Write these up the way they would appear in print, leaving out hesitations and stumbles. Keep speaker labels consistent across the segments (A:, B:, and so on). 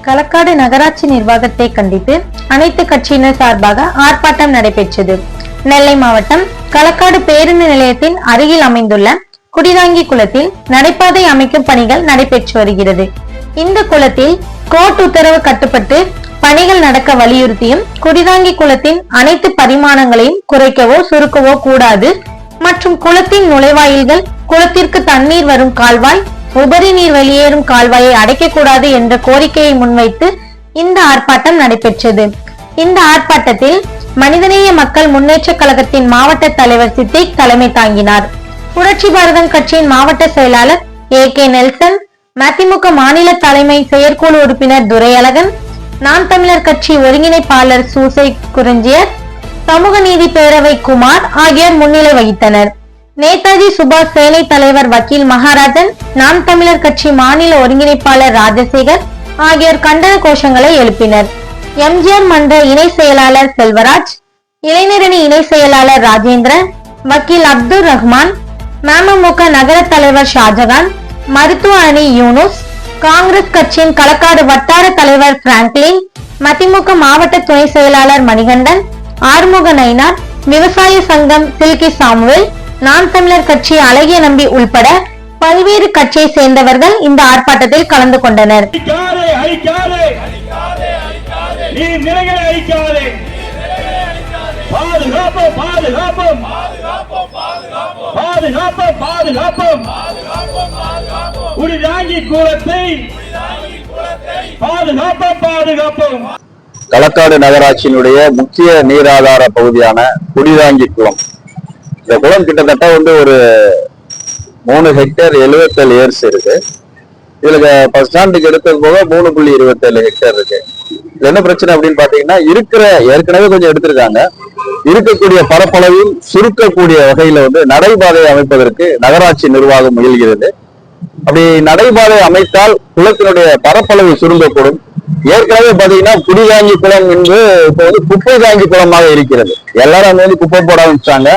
A: களக்காடு நகராட்சி நிர்வாகத்தை கண்டித்து அனைத்து கட்சியினர் சார்பாக ஆர்ப்பாட்டம் நடைபெற்றது. நெல்லை மாவட்டம் களக்காடு பேருந்து நிலையத்தின் அருகில் அமைந்துள்ள குடிதாங்கி குளத்தில் நடைபாதை அமைக்கும் பணிகள் நடைபெற்று வருகிறது. இந்த குளத்தில் கோர்ட் உத்தரவு கட்டுப்பட்டு பணிகள் நடக்க வலியுறுத்தியும் குடிதாங்கி குளத்தின் அனைத்து பரிமாணங்களையும் குறைக்கவோ சுருக்கவோ கூடாது மற்றும் குளத்தின் நுழைவாயில்கள், குளத்திற்கு தண்ணீர் வரும் கால்வாய், உபரி நீர் வெளியேறும் கால்வாயை அடைக்கக்கூடாது என்ற கோரிக்கையை முன்வைத்து இந்த ஆர்ப்பாட்டம் நடைபெற்றது. இந்த ஆர்ப்பாட்டத்தில் மனிதநேய மக்கள் முன்னேற்ற கழகத்தின் மாவட்ட தலைவர் சித்திக் தலைமை தாங்கினார். புரட்சி பாரதம் கட்சியின் மாவட்ட செயலாளர் AK நெல்சன், மதிமுக மாநில தலைமை செயற்குழு உறுப்பினர் துரையழகன், நாம் தமிழர் கட்சி ஒருங்கிணைப்பாளர் சூசை குறிஞ்சியர், சமூக நீதி பேரவை குமார் ஆகியோர் முன்னிலை வகித்தனர். நேதாஜி சுபாஷ் சேனை தலைவர் வக்கீல் மகாராஜன், நாம் தமிழர் கட்சி மாநில ஒருங்கிணைப்பாளர் ராஜசேகர் ஆகியோர் கண்டன கோஷங்களை எழுப்பினர். எம்ஜிஆர் மன்ற இணை செயலாளர் செல்வராஜ், இளைஞரணி இணை செயலாளர் ராஜேந்திரன், வக்கீல் அப்துல் ரஹ்மான், மமமுக நகர தலைவர் ஷாஜகான், மருத்துவ அணி யூனுஸ், காங்கிரஸ் கட்சியின் களக்காடு வட்டார தலைவர் பிராங்க்லின், மதிமுக மாவட்ட துணை செயலாளர் மணிகண்டன், ஆறுமுக நயினார், விவசாய சங்கம் சில்கி சாமுவேல், நாம் தமிழர் கட்சி அழகிய நம்பி உள்பட பல்வேறு கட்சியை சேர்ந்தவர்கள் இந்த ஆர்ப்பாட்டத்தில் கலந்து கொண்டனர்.
B: களக்காடு நகராட்சியினுடைய முக்கிய நீராதார பகுதியான குடிதாங்கி குளம். இந்த குளம் கிட்டத்தட்ட ஒரு 3 ஹெக்டேர் 77 ஏர்ஸ் இருக்கு. இதுல பஸ் ஸ்டாண்டுக்கு எடுத்தது போக 3.27 ஹெக்டேர் இருக்கு. இது என்ன பிரச்சனை அப்படின்னு பாத்தீங்கன்னா, ஏற்கனவே கொஞ்சம் எடுத்திருக்காங்க, இருக்கக்கூடிய பரப்பளவில் சுருக்கக்கூடிய வகையில நடைபாதை அமைப்பதற்கு நகராட்சி நிர்வாகம் முயல்கிறது. அப்படி நடைபாதை அமைத்தால் குளத்தினுடைய பரப்பளவு சுருங்கக்கூடும். ஏற்கனவே பாத்தீங்கன்னா குடிதாங்கி குளம் என்று இப்போ குப்பை தாங்கி குளமாக இருக்கிறது. எல்லாரும் அங்க குப்பை போட ஆரம்பிச்சாங்க.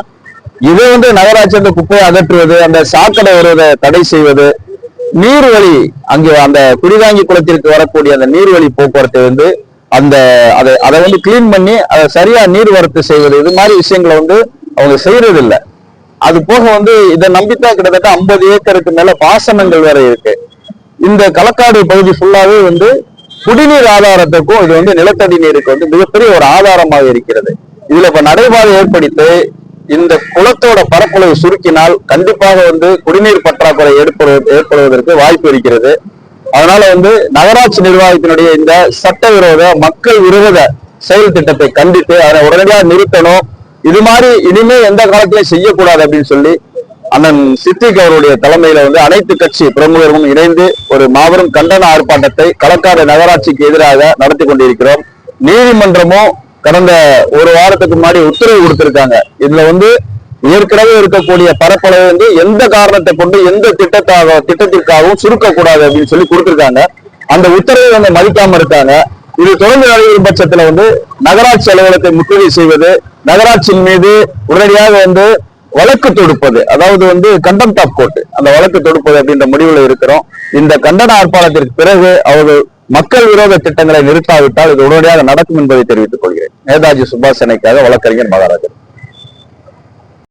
B: இது நகராட்சி அந்த குப்பையை அகற்றுவது, அந்த சாக்கடை வருவதை தடை செய்வது, நீர்வழி அங்கே அந்த குடிதாங்கி குளத்திற்கு வரக்கூடிய அந்த நீர்வழி போக்குவரத்தை அதை கிளீன் பண்ணி அதை சரியா நீர்வரத்து செய்வது, இது மாதிரி விஷயங்களை அவங்க செய்யறது இல்லை. அது போக இதை நம்பித்தான் கிட்டத்தட்ட 50 ஏக்கருக்கு மேல பாசனங்கள் வேற இருக்கு. இந்த களக்காடு பகுதி ஃபுல்லாவே குடிநீர் ஆதாரத்துக்கும் இது நிலத்தடி நீருக்கு மிகப்பெரிய ஒரு ஆதாரமாக இருக்கிறது. இதுல இப்ப நடைபாதை ஏற்படுத்தி இந்த குளத்தோட பரப்பளவு சுருக்கினால் கண்டிப்பாக குடிநீர் பற்றாக்குறை ஏற்படுவதற்கு வாய்ப்பு இருக்கிறது. அதனால நகராட்சி நிர்வாகத்தினுடைய இந்த சட்டவிரோத மக்கள் விரோத செயல் திட்டத்தை கண்டித்து அதை உடனடியாக நிறுத்தணும். இது மாதிரி இனிமே எந்த காலத்திலையும் செய்யக்கூடாது அப்படின்னு சொல்லி அண்ணன் சித்திக் அவருடைய தலைமையில அனைத்து கட்சி பிரமுகர்களும் இணைந்து ஒரு மாபெரும் கண்டன ஆர்ப்பாட்டத்தை களக்காடு நகராட்சிக்கு எதிராக நடத்தி கொண்டிருக்கிறோம். நீதிமன்றமும் கடந்த ஒரு வாரத்துக்கு முன்னாடி உத்தரவு கொடுத்திருக்காங்க. இதுல ஏற்கனவே இருக்கக்கூடிய பரப்பளவு எந்த காரணத்தை கொண்டு எந்த திட்டத்திற்காகவும் சுருக்கக்கூடாது அப்படின்னு சொல்லி கொடுத்திருக்காங்க. அந்த உத்தரவை மதிக்காம இருக்காங்க. இது தொடர்ந்து நடைபெறும் பட்சத்துல நகராட்சி அலுவலகத்தை முற்றுகை செய்வது, நகராட்சியின் மீது உடனடியாக வழக்கு தொடுப்பது, அதாவது கண்டெம்ட் ஆஃப் கோர்ட், அந்த வழக்கு தொடுப்பது அப்படின்ற முடிவுல இருக்கிறோம். இந்த கண்டன ஆர்ப்பாட்டத்திற்கு பிறகு அவர்கள் மக்கள் விரோத திட்டங்களை நிறுத்தாவிட்டால் இது உடனடியாக நடக்கும் என்பதை தெரிவித்துக் கொள்கிறேன். நேதாஜி சுபாஷ் சேனைக்காக வழக்கறிஞர் மகாராஜன்.